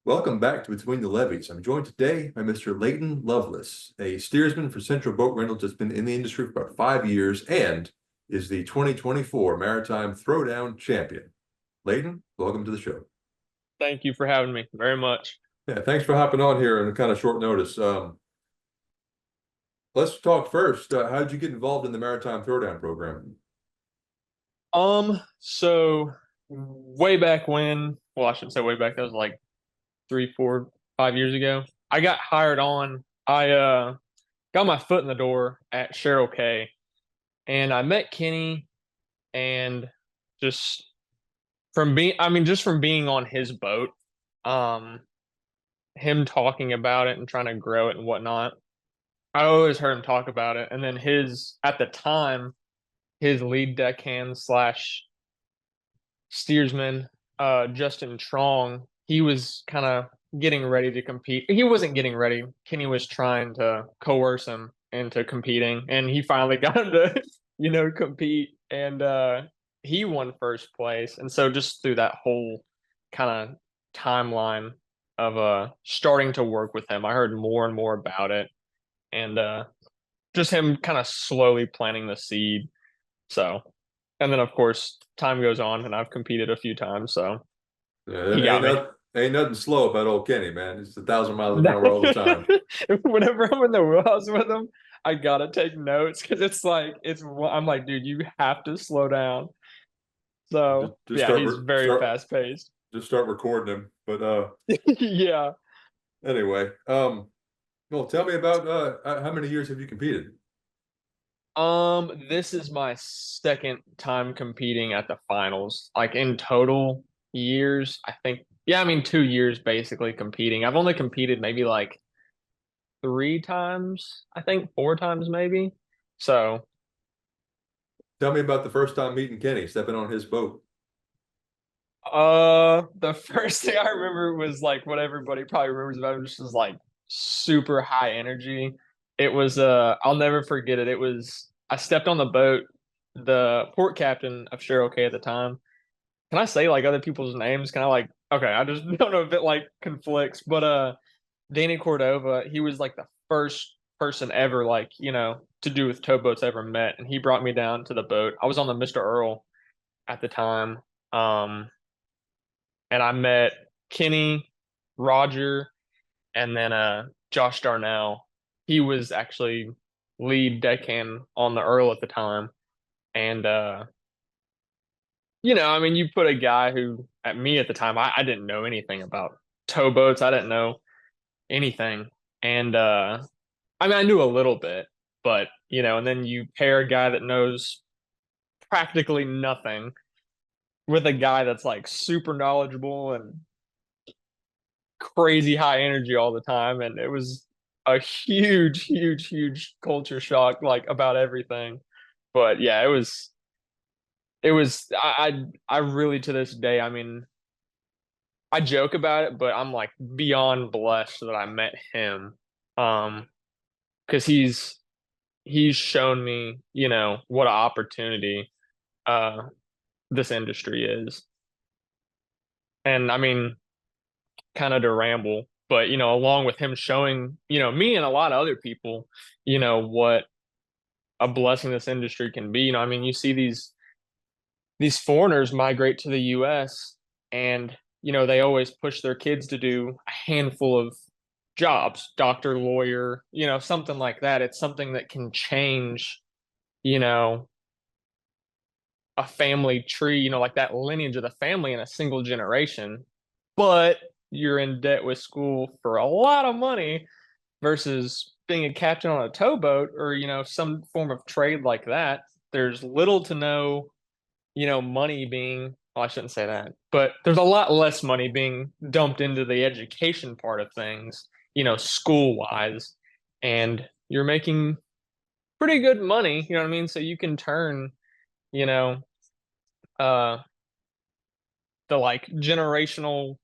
Welcome back to Between the Levees. I'm joined today by Mr. Leighton Loveless, a steersman for Central Boat Rentals that's been in the industry for about 5 years and is the 2024 Maritime Throwdown Champion. Leighton, welcome to the show. Thank you for having me very much. Yeah, thanks for hopping on here on kind of short notice. Let's talk first. How did you get involved in the Maritime Throwdown program? So way back when, well, I shouldn't say way back, that was like 3, 4, 5 years ago. I got hired on. I got my foot in the door at Cheryl K, and I met Kenny, and just just from being on his boat, um, him talking about it and trying to grow it and whatnot. I always heard him talk about it, and then at the time, his lead deckhand slash steersman, Justin Trong, he was kind of getting ready to compete. He wasn't getting ready. Kenny was trying to coerce him into competing, and he finally got him to, compete. And he won first place. And so just through that whole kind of timeline of starting to work with him, I heard more and more about it, and just him kind of slowly planting the seed. So, and then of course, time goes on, and I've competed a few times, so Yeah, he got me. ain't nothing slow about old Kenny, man. It's 1,000 miles an hour all the time. Whenever I'm in the wheelhouse with him, I gotta take notes because I'm like, dude, you have to slow down. So Just yeah, he's very fast paced. just start recording him. But Yeah. anyway, well, tell me about how many years have you competed? This is my second time competing at the finals. Like in total years, I think, yeah, I mean 2 years basically competing. I've only competed maybe like 3 times, I think 4 times maybe. So, Tell me about the first time meeting Kenny, stepping on his boat. the first thing I remember was like what everybody probably remembers about him, just was like super high energy. It was I'll never forget it. I stepped on the boat, the port captain of Cheryl K at the time. Can I say like other people's names? Can I like okay, I just don't know if it like conflicts, but Danny Cordova, he was like the first person ever like, to do with towboats ever met, and he brought me down to the boat. I was on the Mr. Earl at the time. Um and I met Kenny, Roger, and then Josh Darnell. He was actually lead deckhand on the Earl at the time. And I mean, you put a guy who at me at the time, I didn't know anything about towboats. I didn't know anything. And I mean, I knew a little bit, but and then you pair a guy that knows practically nothing with a guy that's like super knowledgeable and crazy high energy all the time, and it was a huge, huge, huge culture shock, like about everything. But yeah, it was I really to this day, I mean, I joke about it, but I'm like beyond blessed that I met him. Because he's shown me, what an opportunity uh this industry is. And I mean, kind of to ramble, but along with him showing, me and a lot of other people, what a blessing this industry can be. I mean, you see these foreigners migrate to the US, and they always push their kids to do a handful of jobs, doctor, lawyer, something like that. It's something that can change, you know, a family tree, like that lineage of the family in a single generation. But you're in debt with school for a lot of money versus being a captain on a towboat or, some form of trade like that. There's little to no, money being, well, I shouldn't say that, but there's a lot less money being dumped into the education part of things, school wise. And you're making pretty good money, you know what I mean? So you can turn, you know, uh, the like generational,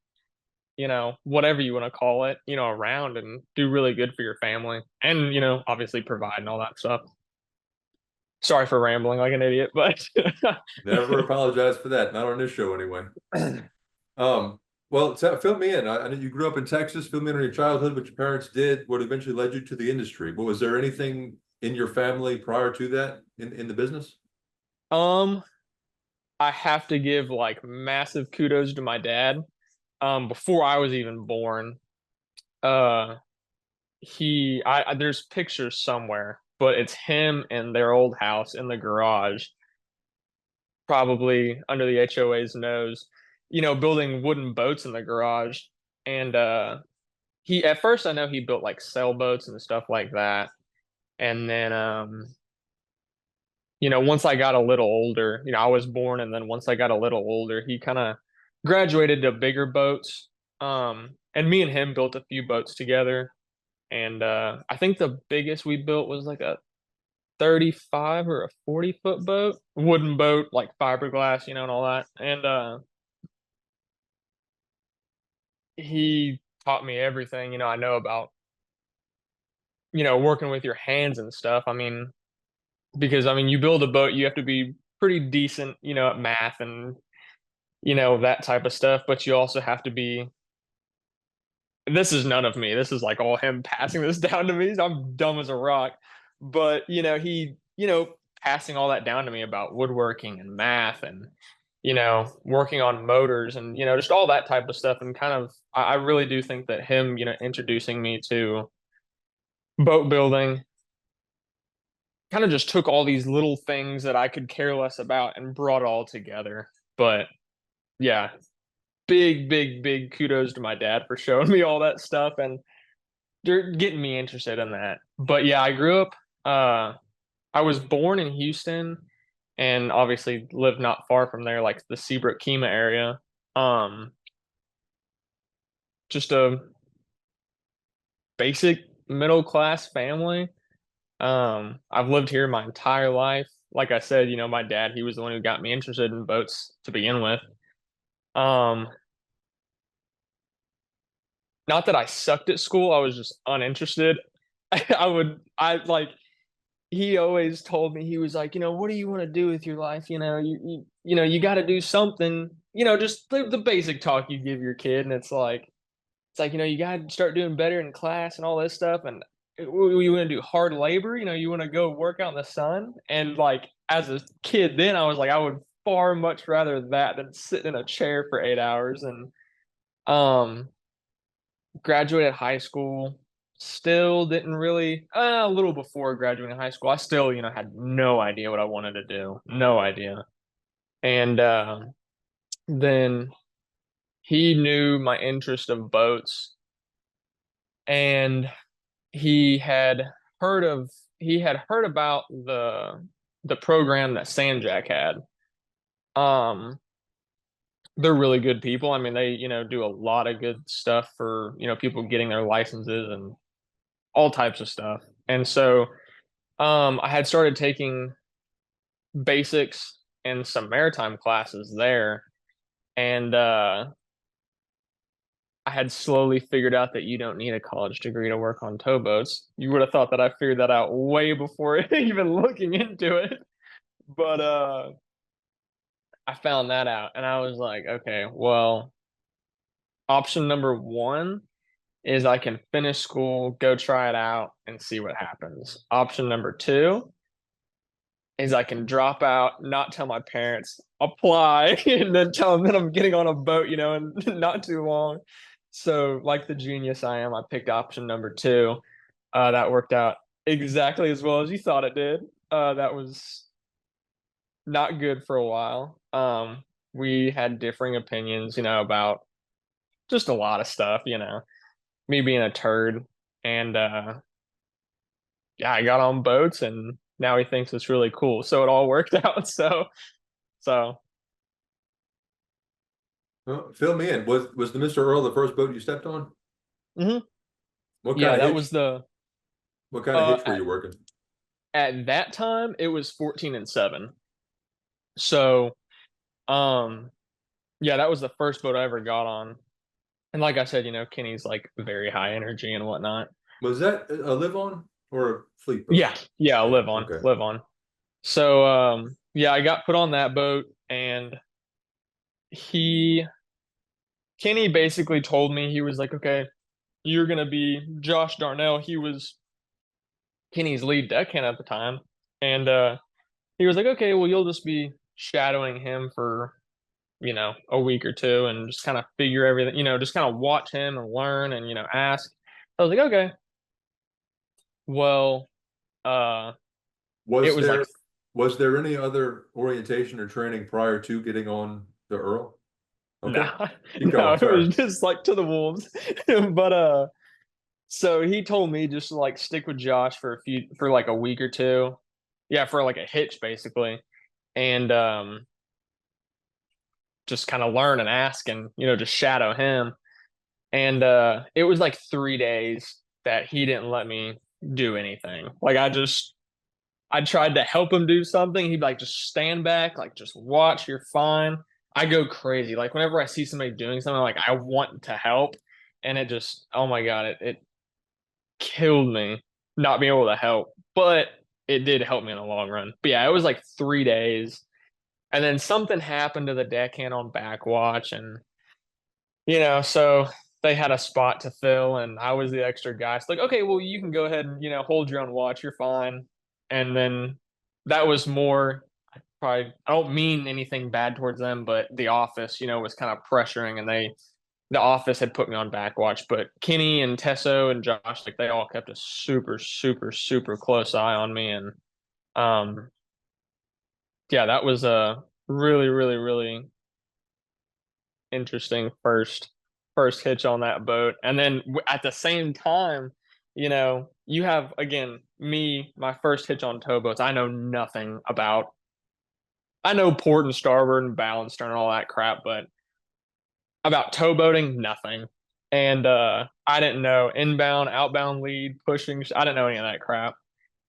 whatever you want to call it, around and do really good for your family and, obviously provide and all that stuff. Sorry for rambling like an idiot, but Never apologize for that. Not on this show anyway. Um, Well, fill me in. I know you grew up in Texas. Fill me in on your childhood, what your parents did, what eventually led you to the industry. But was there anything in your family prior to that in the business? Um, I have to give like massive kudos to my dad. Before I was even born, uh, there's pictures somewhere, but it's him in their old house in the garage, probably under the HOA's nose, building wooden boats in the garage. And at first I know he built like sailboats and stuff like that. And then once I got a little older, I was born, and then once I got a little older, he kind of graduated to bigger boats. And me and him built a few boats together. And I think the biggest we built was like a 35 or a 40-foot boat, wooden boat, like fiberglass, and all that. And he taught me everything, I know about, working with your hands and stuff. I mean, because you build a boat, you have to be pretty decent, at math and, that type of stuff, but you also have to be, this is none of me. This is like all him passing this down to me. I'm dumb as a rock. But, he, passing all that down to me about woodworking and math and, working on motors and, just all that type of stuff. And kind of, I really do think that him, introducing me to boat building kind of just took all these little things that I could care less about and brought it all together. But yeah, big, big, big kudos to my dad for showing me all that stuff and they're getting me interested in that. But yeah, I grew up, I was born in Houston and obviously lived not far from there, like the Seabrook Kema area. Um, just a basic middle class family. I've lived here my entire life. Like I said, my dad, he was the one who got me interested in boats to begin with. Um, Not that I sucked at school, I was just uninterested. I like he always told me, he was like, what do you want to do with your life? You got to do something, just the basic talk you give your kid. And it's like, you got to start doing better in class and all this stuff. And you want to do hard labor, you want to go work out in the sun. And like, as a kid, then I was like, I would far much rather that than sit in a chair for 8 hours. And, um, graduated high school, still didn't really, a little before graduating high school, I still, had no idea what I wanted to do. No idea. And then he knew my interest of boats and he had he had heard about the program that Sandjack had. Um they're really good people. I mean, they, do a lot of good stuff for, people getting their licenses and all types of stuff. And so I had started taking basics and some maritime classes there. And I had slowly figured out that you don't need a college degree to work on towboats. You would have thought that I figured that out way before even looking into it. But I found that out and I was like, okay, well, option number one is I can finish school, go try it out, and see what happens. Option number two is I can drop out, not tell my parents, apply, and then tell them that I'm getting on a boat, in not too long. So, like the genius I am, I picked option number two. That worked out exactly as well as you thought it did. That was not good for a while. We had differing opinions, about just a lot of stuff, me being a turd. And yeah, I got on boats and now he thinks it's really cool. So it all worked out. So Well, fill me in. Was the Mr. Earl the first boat you stepped on? mhm. What kind Yeah, of that hitch? was the What kind of uh hitch were at, you working? at that time it was 14 and 7. So um yeah, that was the first boat I ever got on. And like I said, Kenny's like very high energy and whatnot. Was that a live on or a fleet boat? Yeah, Yeah. live on, Okay. live on. So yeah, I got put on that boat and he Kenny basically told me, he was like, okay, you're gonna be Josh Darnell. He was Kenny's lead deckhand at the time. And he was like, okay, well, you'll just be shadowing him for, a week or two and just kind of figure everything, just kind of watch him and learn and, ask. I was like, okay. Well, uh, it Was was like, there was there any other orientation or training prior to getting on the Earl? Okay, no, keep no, going. it Sorry. was just like to the wolves. But so he told me just to like stick with Josh for like a week or two. Yeah, for like a hitch basically. And just kind of learn and ask and, just shadow him. And it was like 3 days that he didn't let me do anything. Like I tried to help him do something. He'd be like, just stand back, like just watch, you're fine. I go crazy. Like whenever I see somebody doing something, like I want to help. And it just, oh my God, it killed me not being able to help. But it did help me in the long run. But yeah, it was like 3 days. And then something happened to the deckhand on backwatch. And, so they had a spot to fill and I was the extra guy. It's like, okay, well, you can go ahead and, hold your own watch. You're fine. And then that was more probably, I don't mean anything bad towards them, but the office, was kind of pressuring and the office had put me on backwatch. But Kenny and Tesso and Josh, like they all kept a super, super, super close eye on me. And um, yeah, that was a really, really, really interesting first hitch on that boat. And then at the same time, you have again me, my first hitch on towboats. I know nothing about. I know port and starboard and bow and stern and all that crap, but about towboating, nothing. And I didn't know inbound, outbound lead, pushing. I didn't know any of that crap.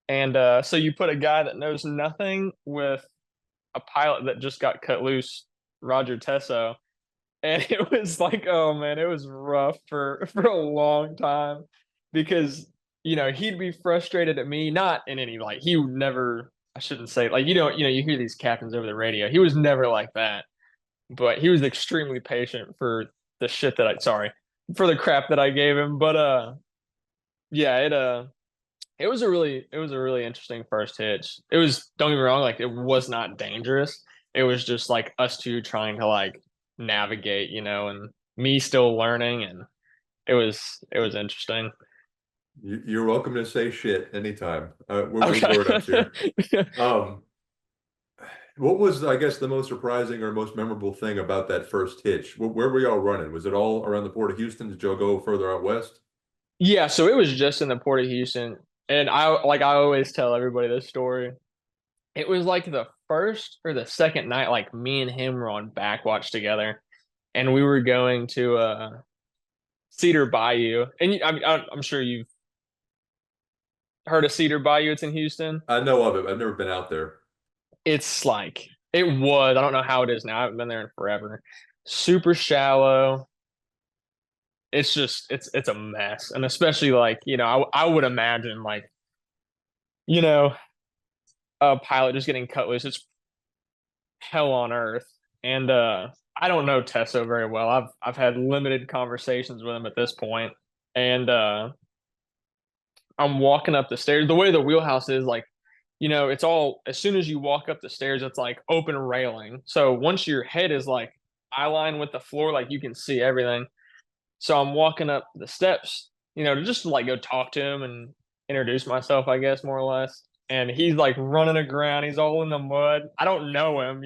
And so you put a guy that knows nothing with a pilot that just got cut loose, Roger Tesso, and it was like, oh man, it was rough for a long time because he'd be frustrated at me, not in any like he would never. I shouldn't say like you hear these captains over the radio. He was never like that, but he was extremely patient for the shit that I sorry for the crap that I gave him. But yeah, it was a really interesting first hitch. It was, don't get me wrong, like it was not dangerous. It was just like us two trying to like navigate, and me still learning, and it was interesting. You're welcome to say shit anytime. We Okay. grown ups here. Um, what was, I guess, the most surprising or most memorable thing about that first hitch? Where were y'all running? Was it all around the Port of Houston? Did y'all go further out west? Yeah, so it was just in the Port of Houston, and I always tell everybody this story. It was like the first or the second night, like me and him were on backwatch together, and we were going to Cedar Bayou, and I mean, I'm sure you've heard of Cedar Bayou. It's in Houston. I know of it. I've never been out there. It's like it was. I don't know how it is now. I haven't been there in forever. Super shallow. It's just it's a mess, and especially like I would imagine like you know a pilot just getting cut loose. It's hell on earth, and I don't know Tesso very well. I've had limited conversations with him at this point, and I'm walking up the stairs. The way the wheelhouse is, like, it's all as soon as you walk up the stairs, it's like open railing. So once your head is like eye line with the floor, like you can see everything. So I'm walking up the steps, to just like go talk to him and introduce myself, I guess, more or less. And he's like running aground. He's all in the mud. I don't know him.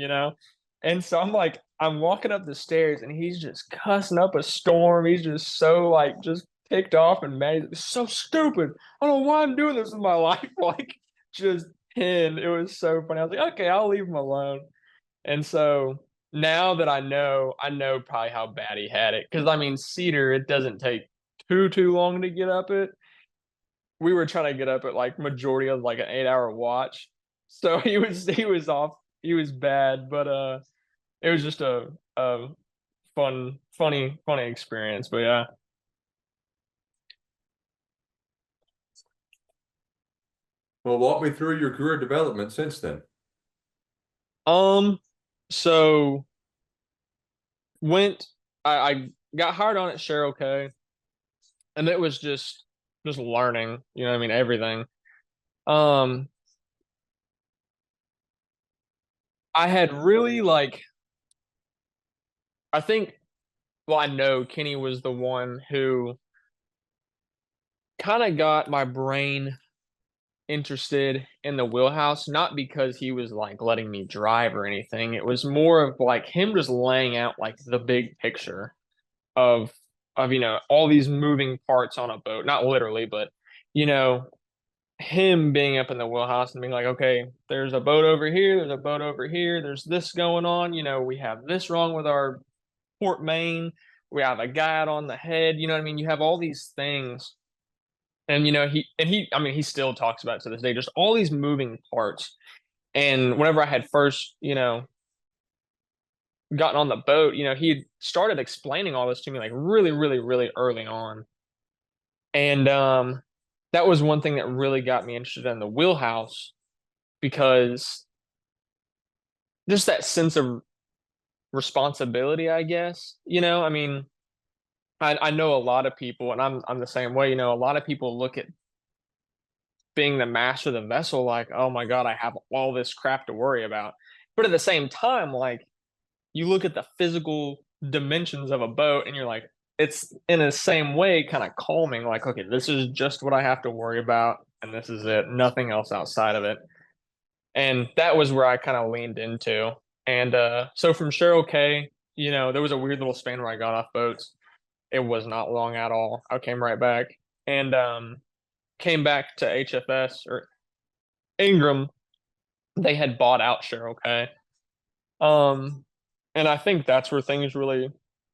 And so I'm walking up the stairs and he's just cussing up a storm. He's just so like, just ticked off and mad. It's so stupid. I don't know why I'm doing this with my life. Like, just pinned. It was so funny. I was like, okay, I'll leave him alone. And so now that I know probably how bad he had it. Because I mean, Cedar, it doesn't take too long to get up it. We were trying to get up at like majority of like an 8 hour watch. So he was off. He was bad, but it was just a funny experience. But yeah. Well, walk me through your career development since then. Um. So went. I got hired on at Cheryl K, and it was just learning, you know what I mean, everything. Um, I had really like I think well, I know Kenny was the one who kind of got my brain interested in the wheelhouse, not because he was like letting me drive or anything. It was more of like him just laying out like the big picture of all these moving parts on a boat. Not literally, but you know, him being up in the wheelhouse and being like, okay, there's a boat over here, there's a boat over here, there's this going on, we have this wrong with our port main, we have a guy out on the head, you know what I mean? You have all these things. And I mean, he still talks about it to this day, just all these moving parts. And whenever I had first, gotten on the boat, he started explaining all this to me like really, really, really early on. And that was one thing that really got me interested in the wheelhouse because just that sense of responsibility, I guess. I mean, I know a lot of people, and I'm the same way. A lot of people look at being the master of the vessel like, oh my God, I have all this crap to worry about. But at the same time, like you look at the physical dimensions of a boat and you're like, it's in the same way kind of calming, like, okay, this is just what I have to worry about, and this is it, nothing else outside of it. And that was where I kind of leaned into. And so from Cheryl K, there was a weird little span where I got off boats. It was not long at all. I came right back and came back to HFS or Ingram. They had bought out Cheryl K. Um, and I think that's where things really,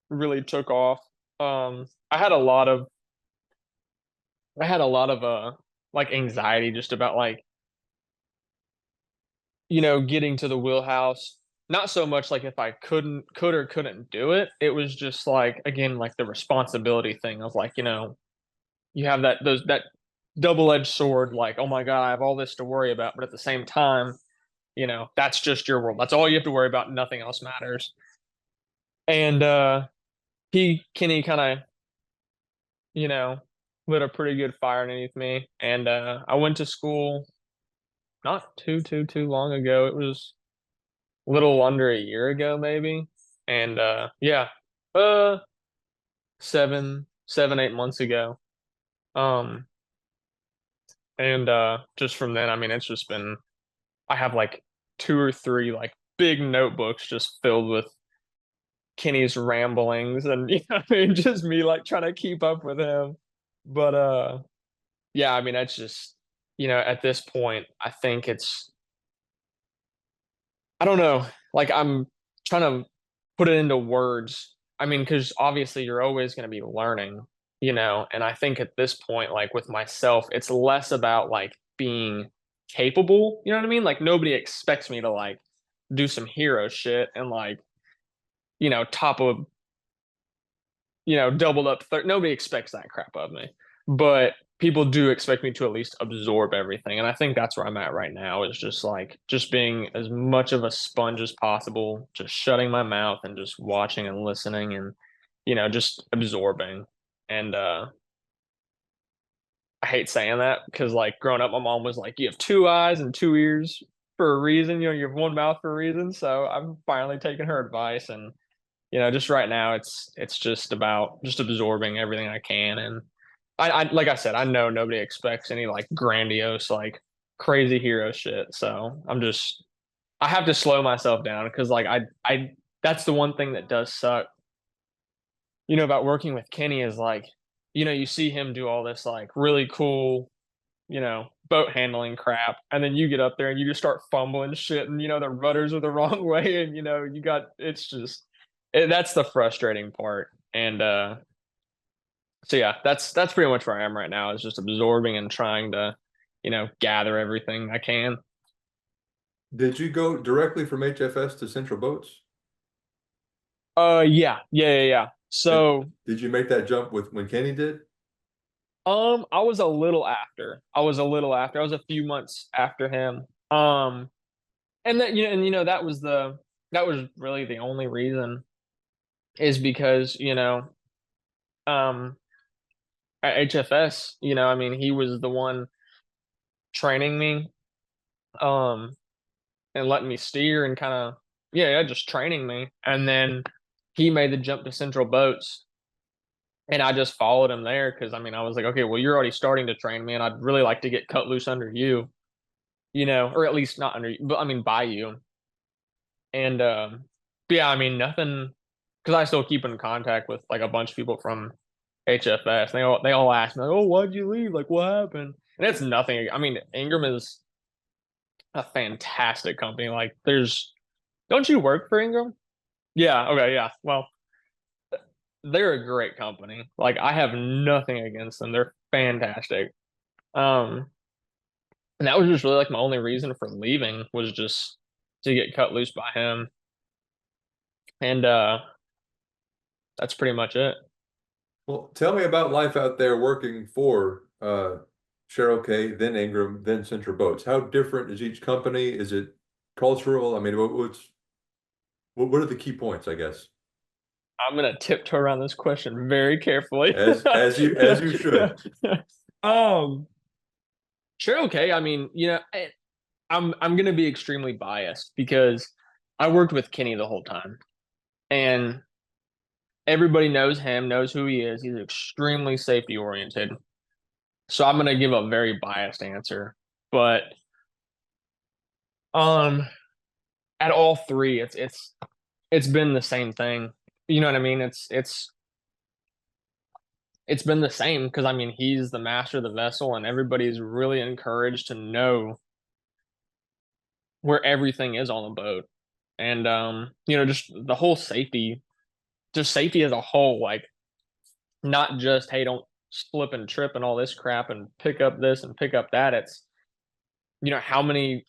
really took off. I had a lot of, like anxiety just about like, getting to the wheelhouse. Not so much like if I could or couldn't do it. It was just like, again, like the responsibility thing of like, you have that double-edged sword, like, oh my God, I have all this to worry about. But at the same time, that's just your world. That's all you have to worry about. Nothing else matters. And Kenny kind of, you know, lit a pretty good fire underneath me. And I went to school not too long ago. It was a little under a year ago, maybe. And yeah, uh 8 months ago. Um and just from then, I mean, it's just been I have like two or three like big notebooks just filled with Kenny's ramblings and I mean just me like trying to keep up with him. But yeah, I mean that's just at this point I think it's I don't know, like I'm trying to put it into words. I mean, because obviously you're always going to be learning, and I think at this point, like with myself, it's less about like being capable, you know what I mean? Like nobody expects me to like do some hero shit and like, top of doubled up nobody expects that crap of me. But people do expect me to at least absorb everything. And I think that's where I'm at right now is just like just being as much of a sponge as possible, just shutting my mouth and just watching and listening and just absorbing. And I hate saying that because like growing up my mom was like, you have two eyes and two ears for a reason, you have one mouth for a reason. So I'm finally taking her advice and just right now it's just about just absorbing everything I can. And I like I said, I know nobody expects any like grandiose, like crazy hero shit. So I have to slow myself down because like I that's the one thing that does suck, about working with Kenny is like, you see him do all this like really cool, boat handling crap, and then you get up there and you just start fumbling shit, and the rudders are the wrong way, and you got it's just that's the frustrating part. And so yeah, that's pretty much where I am right now, is just absorbing and trying to, gather everything I can. Did you go directly from HFS to Central Boats? Yeah. Did, So did you make that jump with when Kenny did? I was a little after. I was a few months after him. And that that was really the only reason is because, um at HFS. I mean, he was the one training me, um, and letting me steer and kind of, yeah, just training me. And then he made the jump to Central Boats, and I just followed him there because I mean, I was like, okay, well, you're already starting to train me, and I'd really like to get cut loose under you, or at least not under you, but I mean by you. And but yeah, I mean nothing, because I still keep in contact with like a bunch of people from HFS. They all ask me like, oh, why'd you leave? Like, what happened? And it's nothing. I mean, Ingram is a fantastic company. Like, don't you work for Ingram? Yeah. Okay. Yeah. Well, they're a great company. Like, I have nothing against them. They're fantastic. Um, and that was just really like my only reason for leaving, was just to get cut loose by him. And that's pretty much it. Well, tell me about life out there working for Cheryl K, then Ingram, then Central Boats. How different is each company? Is it cultural? I mean, what are the key points, I guess? I'm gonna tiptoe around this question very carefully. As you should. um, Cheryl K, I mean, I'm gonna be extremely biased because I worked with Kenny the whole time, and everybody knows him, knows who he is. He's extremely safety oriented. So I'm gonna give a very biased answer. But um at all three, it's been the same thing. You know what I mean? It's been the same because I mean he's the master of the vessel, and everybody's really encouraged to know where everything is on the boat. And just the whole safety, just safety as a whole, like not just, hey, don't slip and trip and all this crap and pick up this and pick up that. It's, how many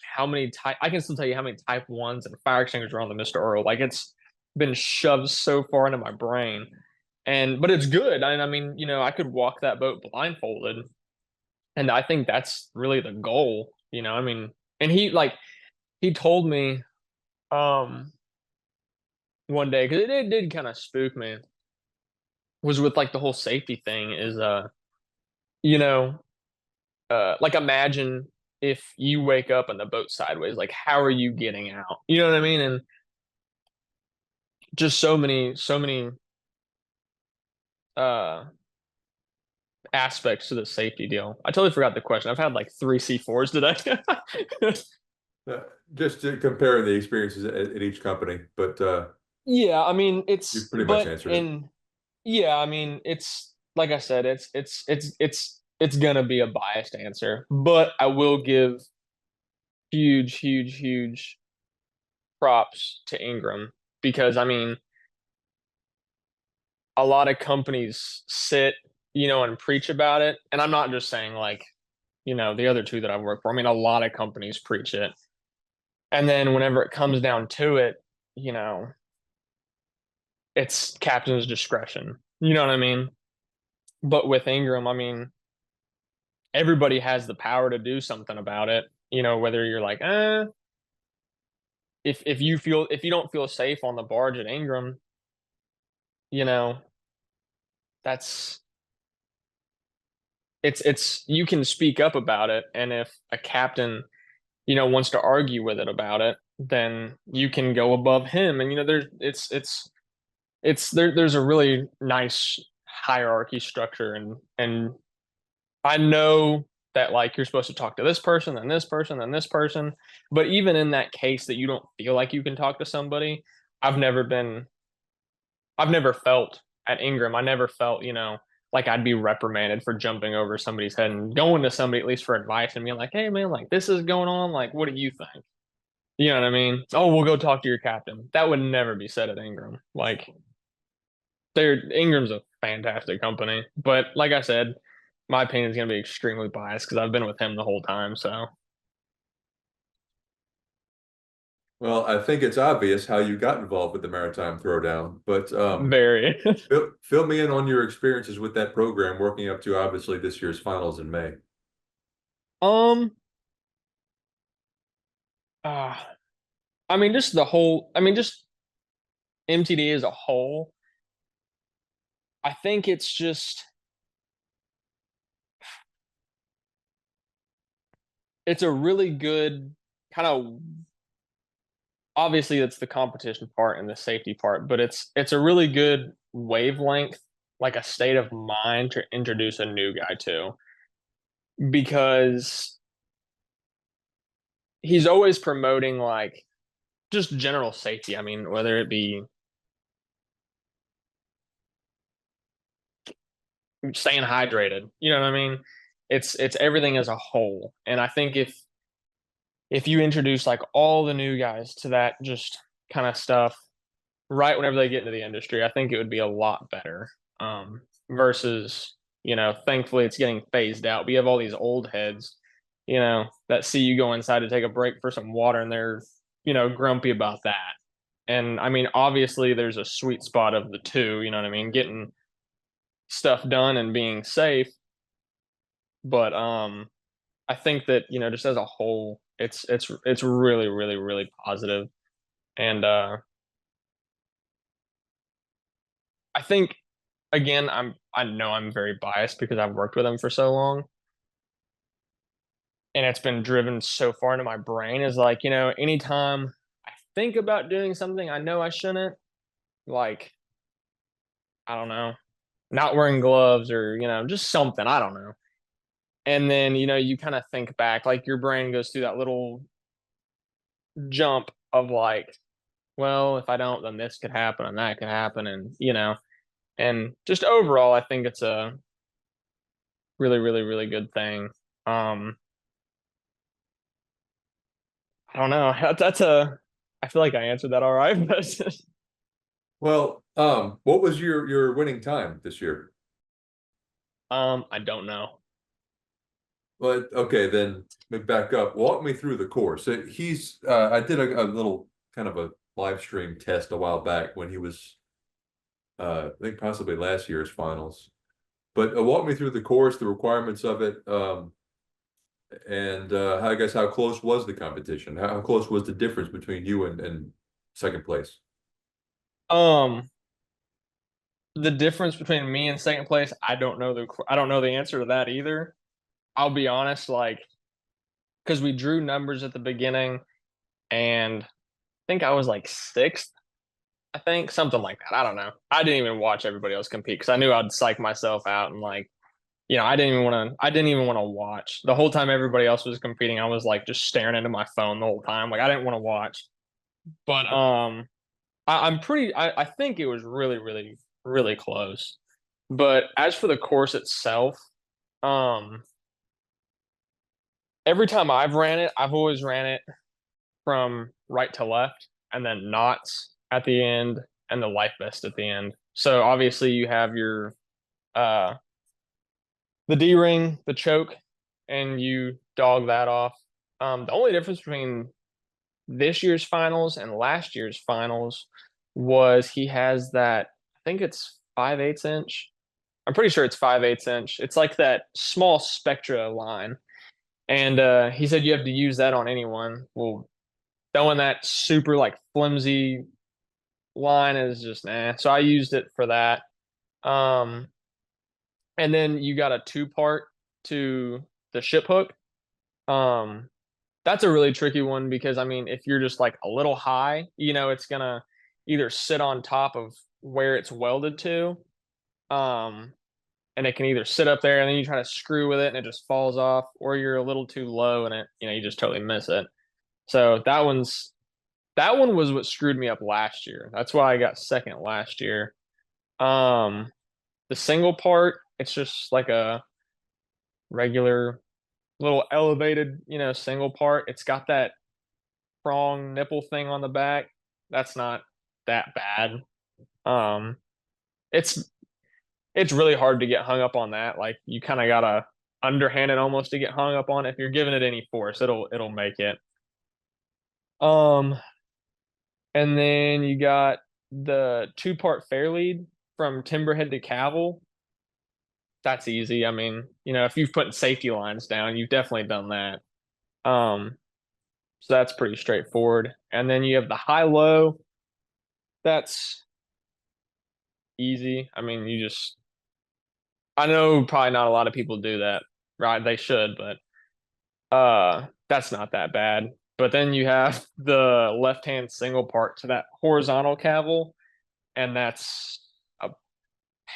type, I can still tell you how many type ones and fire extinguishers are on the Mr. Earl. Like, it's been shoved so far into my brain. But it's good. I mean, I could walk that boat blindfolded. And I think that's really the goal, I mean, and he told me um one day, because it did kind of spook me, was with like the whole safety thing is you know like, imagine if you wake up and the boat's sideways, like how are you getting out? You know what I mean? And just so many uh aspects to the safety deal. I totally forgot the question. I've had like three C4s today. Uh, just to compare the experiences at each company, but Yeah, I mean you pretty much answered it. yeah, I mean it's like I said, it's gonna be a biased answer, but I will give huge, huge, huge props to Ingram, because I mean a lot of companies sit, and preach about it. And I'm not just saying like, the other two that I've worked for. I mean, a lot of companies preach it. And then whenever it comes down to it, you know, it's captain's discretion. You know what I mean? But with Ingram, I mean, everybody has the power to do something about it. Whether you're like, if you don't feel safe on the barge at Ingram, you know, that's it's you can speak up about it. And if a captain, wants to argue with it about it, then you can go above him. And there's a really nice hierarchy structure. And I know that, like, you're supposed to talk to this person, then this person, then this person. But even in that case that you don't feel like you can talk to somebody, I've never been I've never felt at Ingram, I never felt, like I'd be reprimanded for jumping over somebody's head and going to somebody at least for advice and being like, hey man, like this is going on. Like, what do you think? You know what I mean? Oh, we'll go talk to your captain. That would never be said at Ingram. Like, Ingram's a fantastic company. But like I said, my opinion is gonna be extremely biased because I've been with him the whole time. So Well, I think it's obvious how you got involved with the Maritime Throwdown, but very. fill me in on your experiences with that program, working up to obviously this year's finals in May. um uh, I mean, just MTD as a whole, I think it's just it's a really good kind of obviously it's the competition part and the safety part, but it's a really good wavelength, like a state of mind to introduce a new guy to because he's always promoting like just general safety. I mean, whether it be staying hydrated, you know what I mean? It's everything as a whole. And I think if you introduce like all the new guys to that just kind of stuff right whenever they get into the industry, I think it would be a lot better. Versus, thankfully it's getting phased out. We have all these old heads, that see you go inside to take a break for some water and they're, grumpy about that. And I mean, obviously there's a sweet spot of the two, you know what I mean? Getting stuff done and being safe. But I think that, just as a whole, it's really, really, really positive. And I think again, I know I'm very biased because I've worked with him for so long. And it's been driven so far into my brain is like, anytime I think about doing something I know I shouldn't, like, I don't know, not wearing gloves or, just something, I don't know. And then, you kind of think back, like your brain goes through that little jump of like, well, if I don't, then this could happen and that could happen. And just overall, I think it's a really, really, really good thing. Um, I don't know. I feel like I answered that all right, but Well, what was your winning time this year? I don't know. But okay, then let me back up. Walk me through the course. I did a little kind of a live stream test a while back when he was, I think possibly last year's finals. But walk me through the course, the requirements of it, and I guess how close was the competition? How close was the difference between you and second place? Um, the difference between me and second place, I don't know the answer to that either. I'll be honest, like, because we drew numbers at the beginning, and I think I was like sixth. I think something like that. I don't know. I didn't even watch everybody else compete because I knew I'd psych myself out and like, I didn't even want to. I didn't even want to watch the whole time everybody else was competing. I was like just staring into my phone the whole time. Like I didn't want to watch. But I think it was really, really, really close. But as for the course itself, um, every time I've ran it, I've always ran it from right to left, and then knots at the end, and the life vest at the end. So obviously you have your uh the D ring, the choke, and you dog that off. The only difference between this year's finals and last year's finals was he has that, I think it's 5/8 inch. I'm pretty sure it's 5/8 inch. It's like that small Spectra line. And he said you have to use that on anyone. Well, throwing that super like flimsy line is just nah. So I used it for that. Um, and then you got a two part to the ship hook. Um, that's a really tricky one because I mean, if you're just like a little high, it's gonna either sit on top of where it's welded to, um, and it can either sit up there and then you try to screw with it and it just falls off, or you're a little too low and you just totally miss it. So that one was what screwed me up last year. That's why I got second last year. Um, the single part, it's just like a regular little elevated, single part. It's got that prong nipple thing on the back. That's not that bad. Um, it's it's really hard to get hung up on that. Like you kind of gotta underhand it almost to get hung up on it. If you're giving it any force, it'll make it. Um, and then you got the two-part fair lead from Timberhead to Cavill. That's easy. I mean, if you've put safety lines down, you've definitely done that. Um, so that's pretty straightforward. And then you have the high low. That's easy. I mean, I know probably not a lot of people do that, right? They should, but that's not that bad. But then you have the left hand single part to that horizontal cavil, and that's a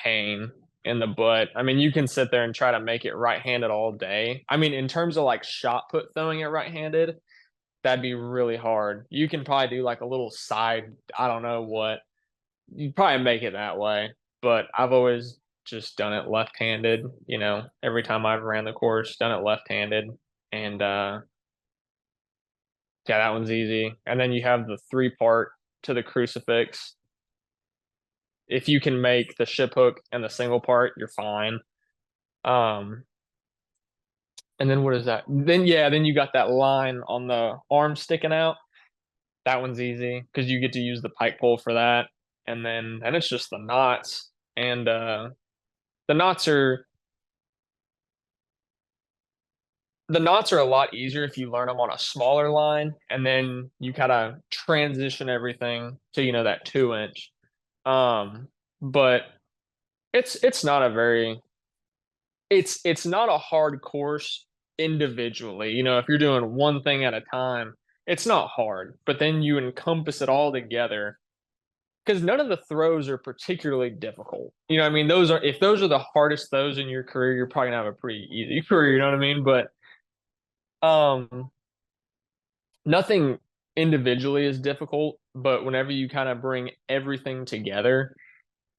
pain in the butt. I mean, you can sit there and try to make it right-handed all day. I mean, in terms of like shot put throwing it right-handed, that'd be really hard. You can probably do like a little side, I don't know what. You'd probably make it that way, but I've always just done it left-handed, every time I've ran the course, done it left-handed. And yeah, that one's easy. And then you have the three-part to the crucifix. If you can make the ship hook and the single part, you're fine. Um, and then what is that? Then you got that line on the arm sticking out. That one's easy because you get to use the pike pole for that. And it's just the knots. And the knots are the knots are a lot easier if you learn them on a smaller line, and then you kind of transition everything to that 2 inch. But it's not a very it's not a hard course individually. If you're doing one thing at a time, it's not hard. But then you encompass it all together because none of the throws are particularly difficult. I mean, if those are the hardest throws in your career, you're probably gonna have a pretty easy career. You know what I mean? But um, nothing individually is difficult. But whenever you kind of bring everything together,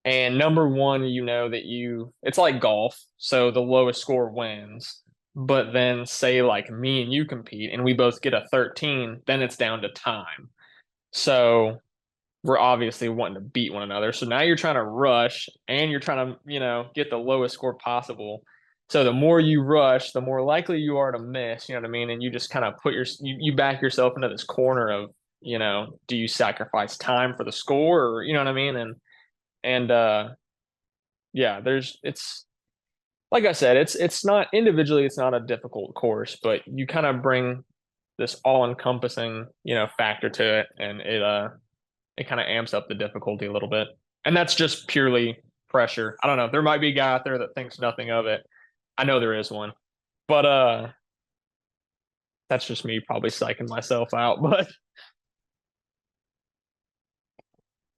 and number one, that it's like golf, so the lowest score wins. But then say like me and you compete and we both get a 13, then it's down to time. So we're obviously wanting to beat one another. So now you're trying to rush and you're trying to, get the lowest score possible. So the more you rush, the more likely you are to miss, you know what I mean? And you just kind of you back yourself into this corner of, do you sacrifice time for the score, or you know what I mean? And yeah, it's like I said, it's not individually, it's not a difficult course, but you kind of bring this all-encompassing, factor to it, and it kind of amps up the difficulty a little bit. And that's just purely pressure. I don't know. There might be a guy out there that thinks nothing of it. I know there is one. But that's just me probably psyching myself out.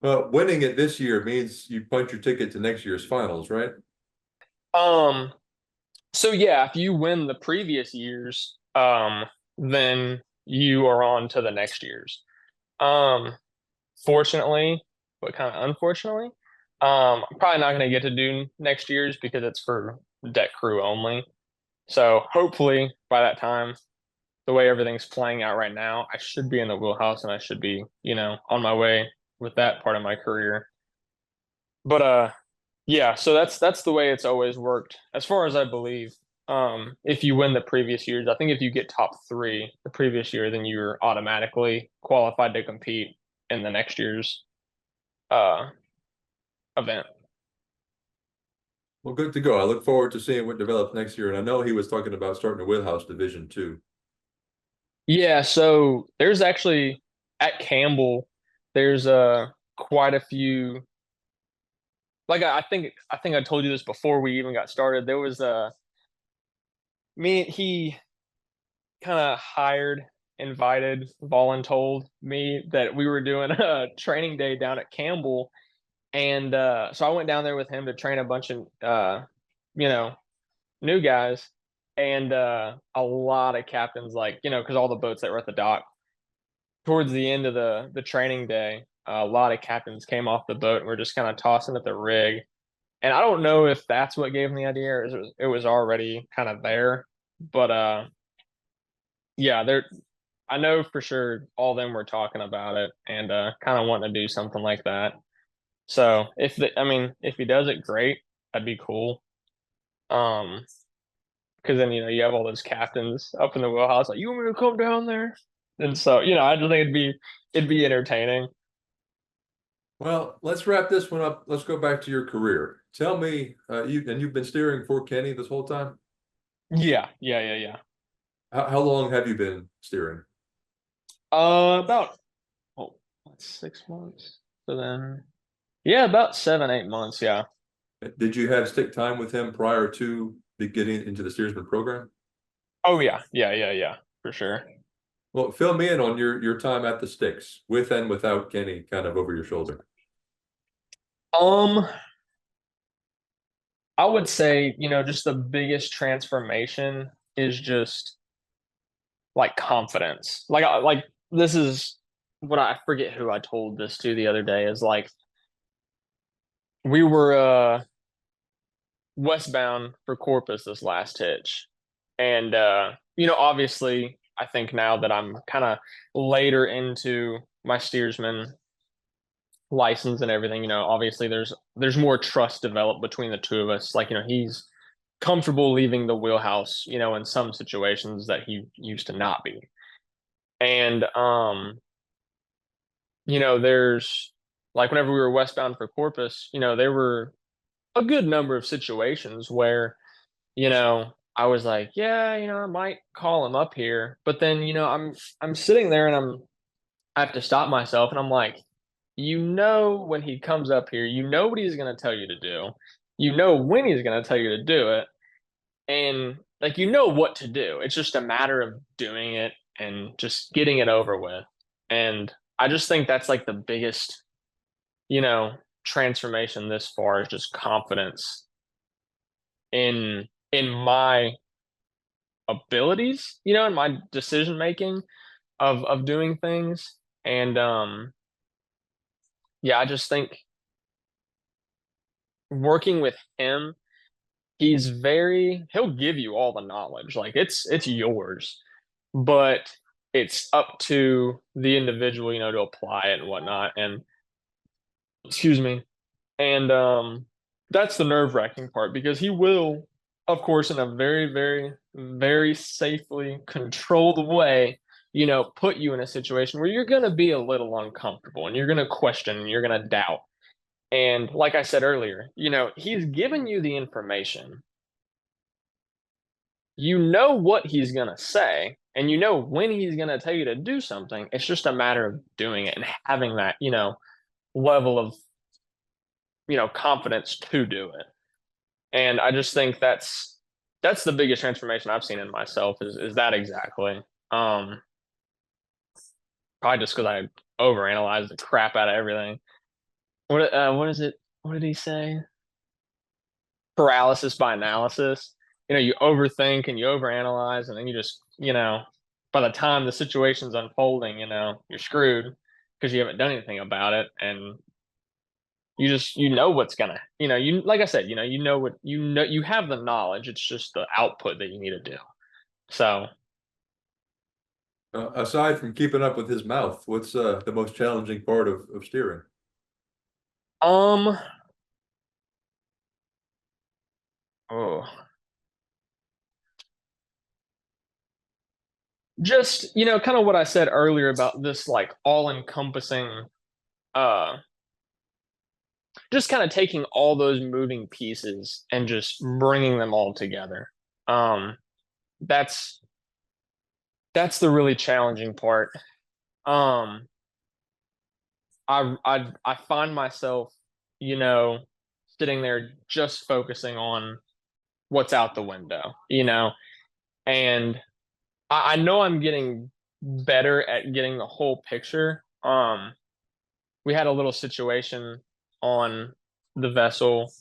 Winning it this year means you punch your ticket to next year's finals, right? Um so yeah, if you win the previous years, then you are on to the next year's. Um Fortunately, but kind of unfortunately, I'm probably not going to get to do next year's because it's for deck crew only. So hopefully by that time, the way everything's playing out right now, I should be in the wheelhouse and I should be, on my way with that part of my career. But yeah, so that's the way it's always worked, as far as I believe. If you win the previous years, I think if you get top three the previous year, then you're automatically qualified to compete in the next year's uh event. Well, good to go. I look forward to seeing what develops next year. And I know he was talking about starting a wheelhouse division too. Yeah, so there's actually at Campbell, there's quite a few. Like I think I told you this before we even got started. There was he kind of invited, voluntold me that we were doing a training day down at Campbell, and so I went down there with him to train a bunch of you know new guys, and a lot of captains, like because all the boats that were at the dock towards the end of the training day, a lot of captains came off the boat and were just kind of tossing at the rig. And I don't know if that's what gave them the idea, or it was already kind of there. But yeah, there. I know for sure all of them were talking about it and kind of wanting to do something like that. So if he does it, great. That'd be cool. Um, because then you have all those captains up in the wheelhouse like, you want me to come down there? And so I just think it'd be entertaining. Well, let's wrap this one up. Let's go back to your career. Tell me, you've been steering for Kenny this whole time? Yeah, yeah, yeah, yeah. How long have you been steering? About 6 months. So then Yeah, about 7, 8 months. Yeah. Did you have stick time with him prior to getting into the steersman program? Oh yeah. Yeah. Yeah. Yeah. For sure. Well, fill me in on your time at the sticks, with and without Kenny kind of over your shoulder. Um, I would say, just the biggest transformation is just like confidence. Like this is what I forget who I told this to the other day is like we were westbound for Corpus this last hitch. And obviously I think now that I'm kind of later into my steersman license and everything, obviously there's more trust developed between the two of us. Like, he's comfortable leaving the wheelhouse, in some situations that he used to not be. And there's like whenever we were westbound for Corpus, there were a good number of situations where, I was like, yeah, I might call him up here. But then, I'm sitting there and I have to stop myself and I'm like, when he comes up here, what he's gonna tell you to do. You know when he's gonna tell you to do it. And like what to do. It's just a matter of doing it and just getting it over with. And I just think that's like the biggest, you know, transformation this far is just confidence in my abilities, in my decision making of doing things. And yeah, I just think working with him, he'll give you all the knowledge. Like it's yours. But it's up to the individual, to apply it and whatnot. And excuse me. And that's the nerve-wracking part because he will, of course, in a very, very, very safely controlled way, put you in a situation where you're gonna be a little uncomfortable and you're gonna question and you're gonna doubt. And like I said earlier, he's given you the information. You know what he's going to say and you know when he's going to tell you to do something. It's just a matter of doing it and having that, level of, confidence to do it. And I just think that's the biggest transformation I've seen in myself is that exactly. Um Probably just because I overanalyze the crap out of everything. What is it? What did he say? Paralysis by analysis. You overthink and you overanalyze, and then you just, by the time the situation's unfolding, you're screwed because you haven't done anything about it, and you just, what's gonna, you like I said, you have the knowledge. It's just the output that you need to do. So, Aside from keeping up with his mouth, what's the most challenging part of steering? um, oh, just kind of what I said earlier about this like all-encompassing uh just kind of taking all those moving pieces and just bringing them all together. Um, that's that's the really challenging part. Um, I find myself, you know, sitting there just focusing on what's out the window, and I know I'm getting better at getting the whole picture. We had a little situation on the vessel.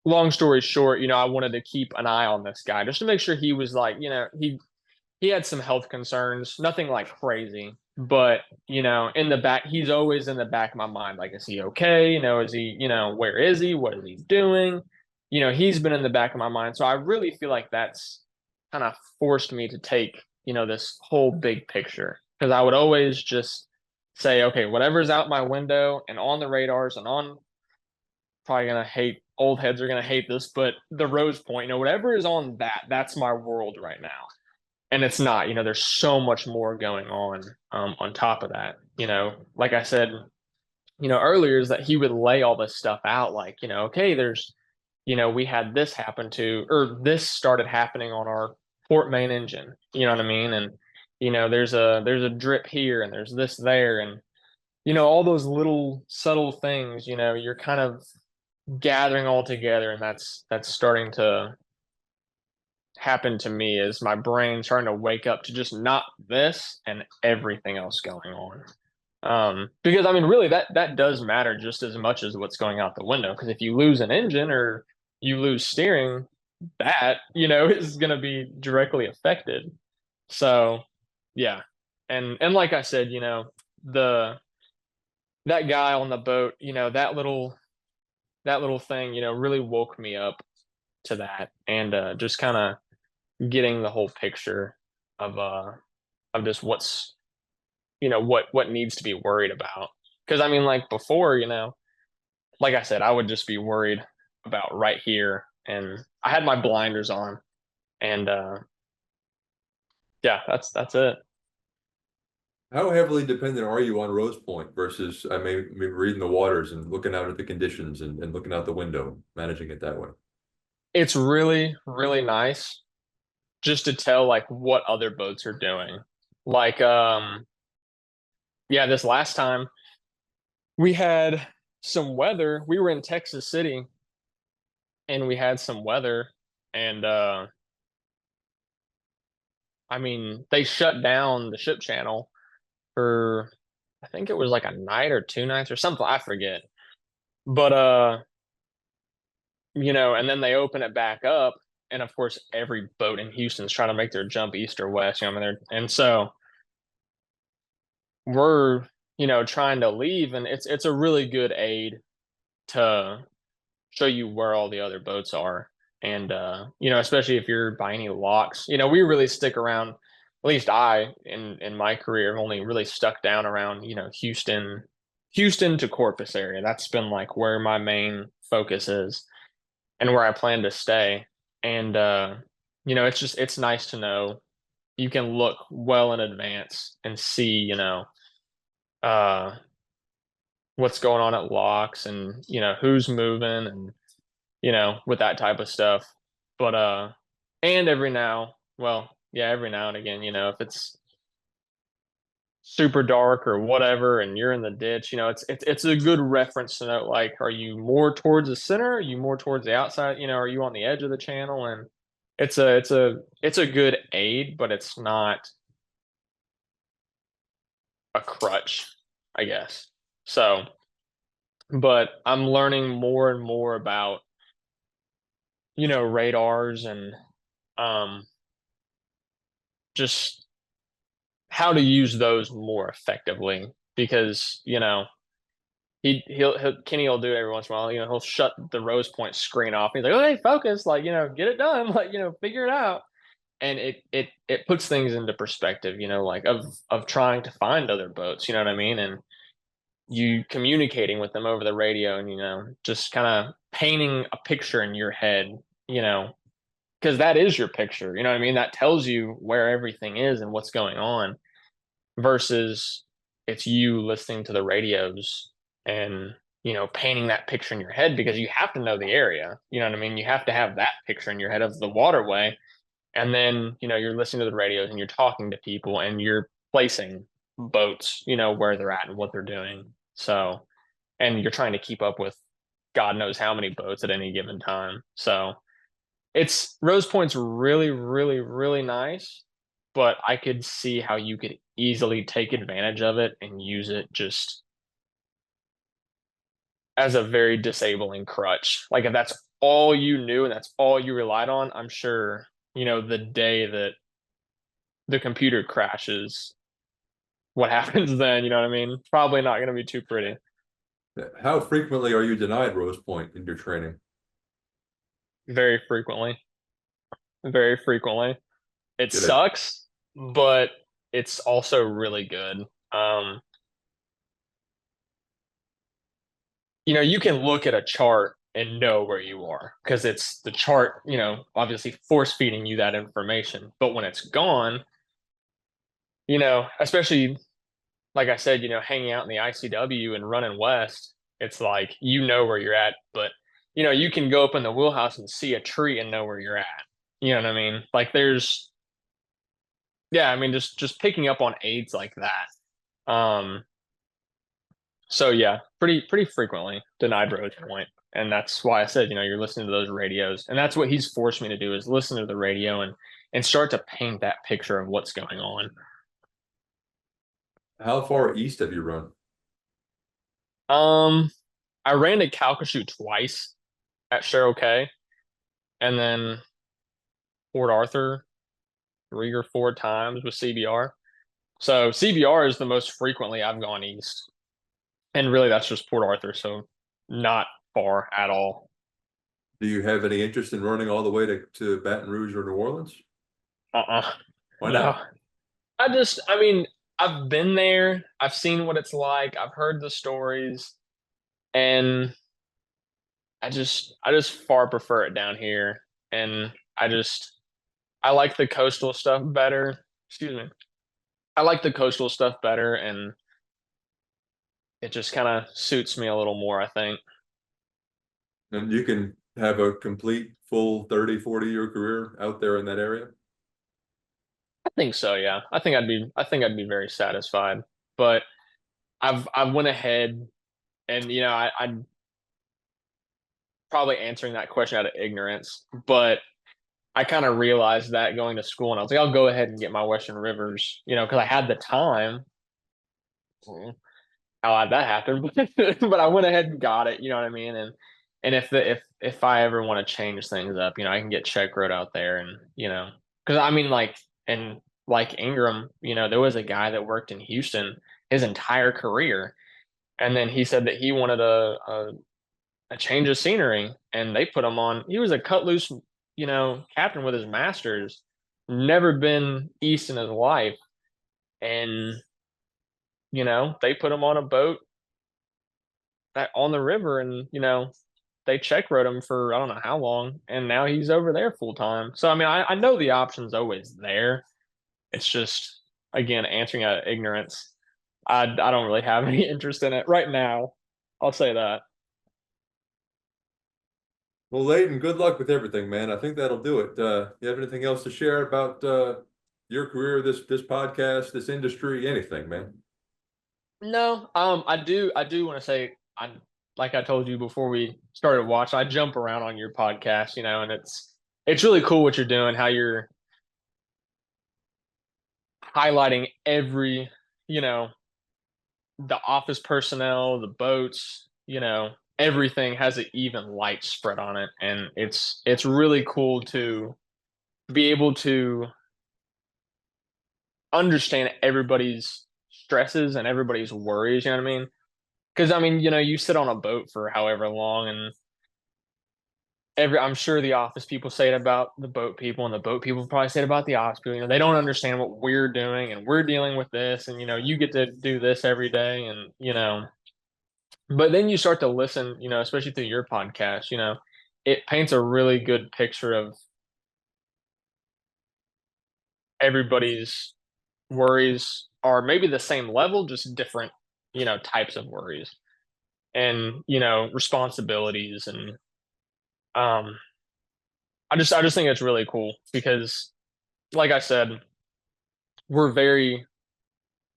Long story short, I wanted to keep an eye on this guy just to make sure he was like, he had some health concerns, nothing like crazy, but in the back, he's always in the back of my mind. Like, is he okay? Is he, where is he? What is he doing? He's been in the back of my mind. So I really feel like that's kind of forced me to take, this whole big picture because I would always just say, okay, whatever's out my window and on the radars and on probably gonna hate old heads are gonna hate this, but the Rose Point, whatever is on that's my world right now. And it's not, there's so much more going on top of that. Like I said, earlier is that he would lay all this stuff out like, okay, there's, we had this happen to, or this started happening on our port main engine, you know what I mean? And, there's a drip here and there's this there. And all those little subtle things, you're kind of gathering all together, and that's starting to happen to me is my brain starting to wake up to just not this and everything else going on. Because I mean, really, that does matter just as much as what's going out the window. Because if you lose an engine or you lose steering, that is going to be directly affected. So, yeah, and like I said, the that guy on the boat, that little thing, really woke me up to that, and just kind of getting the whole picture of just what needs to be worried about. Because I mean, like before, like I said, I would just be worried about right here, and I had my blinders on, and yeah, that's it. How heavily dependent are you on Rose Point versus I may maybe reading the waters and looking out at the conditions and looking out the window, managing it that way? It's really, really nice just to tell like what other boats are doing. Like, yeah, this last time we had some weather. We were in Texas City and we had some weather, and I mean, they shut down the ship channel for, I think it was like a night or 2 nights or something, I forget. But and then they open it back up, and of course every boat in Houston's trying to make their jump east or west, I mean, and so we're, trying to leave, and it's a really good aid to show you where all the other boats are. And especially if you're by any locks, we really stick around. At least I, in my career, have only really stuck down around, Houston to Corpus area. That's been like where my main focus is and where I plan to stay. And it's nice to know you can look well in advance and see, uh what's going on at locks, and who's moving, and with that type of stuff. But and every now and again, if it's super dark or whatever and you're in the ditch, it's a good reference to know, like, are you more towards the center? Are you more towards the outside? Are you on the edge of the channel? And it's a good aid, but it's not a crutch, I guess. So, but I'm learning more and more about, radars, and um just how to use those more effectively, because he'll Kenny will do it every once in a while. He'll shut the Rose Point screen off. He's like, "Oh, hey, focus! Like, get it done! Like, figure it out." And it puts things into perspective. Like of trying to find other boats. You know what I mean? And you communicating with them over the radio, and just kind of painting a picture in your head. You know, because that is your picture. You know what I mean? That tells you where everything is and what's going on, versus it's you listening to the radios and painting that picture in your head, because you have to know the area. You know what I mean? You have to have that picture in your head of the waterway, and then you're listening to the radios and you're talking to people and you're placing boats, where they're at and what they're doing. So, and you're trying to keep up with God knows how many boats at any given time. So it's Rose Point's really, really, really nice, but I could see how you could easily take advantage of it and use it just as a very disabling crutch. Like if that's all you knew and that's all you relied on, I'm sure, the day that the computer crashes, what happens then, you know what I mean? Probably not going to be too pretty. How frequently are you denied Rose Point in your training? Very frequently. Very frequently. It Did it? sucks, but it's also really good. Um, you can look at a chart and know where you are because it's the chart, obviously force feeding you that information. But when it's gone, especially like I said, hanging out in the ICW and running west, it's like where you're at, but you can go up in the wheelhouse and see a tree and know where you're at. You know what I mean? Like there's yeah, I mean just picking up on aids like that. Um So yeah, pretty frequently denied road point. And that's why I said, you're listening to those radios. And that's what he's forced me to do is listen to the radio and start to paint that picture of what's going on. How far east have you run? Um, I ran to Calcasieu twice at Cheryl K, and then Port Arthur 3 or 4 times with CBR. So CBR is the most frequently I've gone east. And really that's just Port Arthur, so not far at all. Do you have any interest in running all the way to Baton Rouge or New Orleans? Uh-uh. Why No. not? I mean, I've been there, I've seen what it's like, I've heard the stories, and I just far prefer it down here. And I like the coastal stuff better. Excuse me. I like the coastal stuff better, and it just kind of suits me a little more, I think. And you can have a complete full 30, 40-year career out there in that area? I think so, yeah. I think I'd be very satisfied. But I've went ahead and I'd probably answering that question out of ignorance, but I kind of realized that going to school, and I was like, I'll go ahead and get my Western Rivers, because I had the time. How that happened, but I went ahead and got it. You know what I mean? And if I ever want to change things up, I can get check road out there, and because I mean, like Ingram, there was a guy that worked in Houston his entire career, and then he said that he wanted a change of scenery, and they put him on. He was a cut loose, captain with his masters, never been east in his life, and they put him on a boat on the river, and they check rode him for I don't know how long, and now he's over there full time. So I mean, I know the option's always there. It's just again answering out of ignorance. I don't really have any interest in it right now. I'll say that. Well, Leighton, good luck with everything, man. I think that'll do it. You have anything else to share about your career, this podcast, this industry, anything, man? No, I do want to say I like I told you before we started watching, I jump around on your podcast, and it's really cool what you're doing, how you're highlighting every, you know, the office personnel, the boats, everything has an even light spread on it, and it's really cool to be able to understand everybody's stresses and everybody's worries. You know what I mean? Because I mean, you sit on a boat for however long, and I'm sure the office people say it about the boat people, and the boat people probably say it about the office people. They don't understand what we're doing, and we're dealing with this, and you get to do this every day, and but then you start to listen, especially through your podcast, it paints a really good picture of everybody's worries are maybe the same level, just different, types of worries and, responsibilities. And I just think it's really cool because, like I said, we're very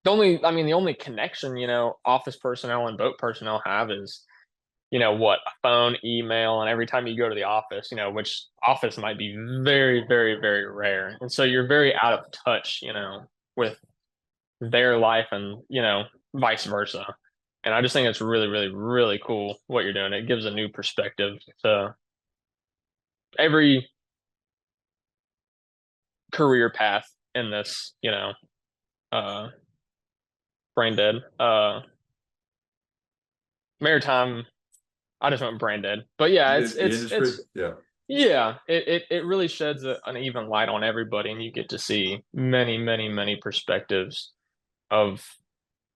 the only connection, office personnel and boat personnel have is what, a phone, email, and every time you go to the office, which office might be very, very, very rare. And so you're very out of touch, with their life and, vice versa. And I just think it's really, really, really cool what you're doing. It gives a new perspective to every career path in this, uh, brain dead, maritime. I just went brain dead, but yeah, The industry? it's Yeah. yeah, it really sheds an even light on everybody, and you get to see many, many, many perspectives of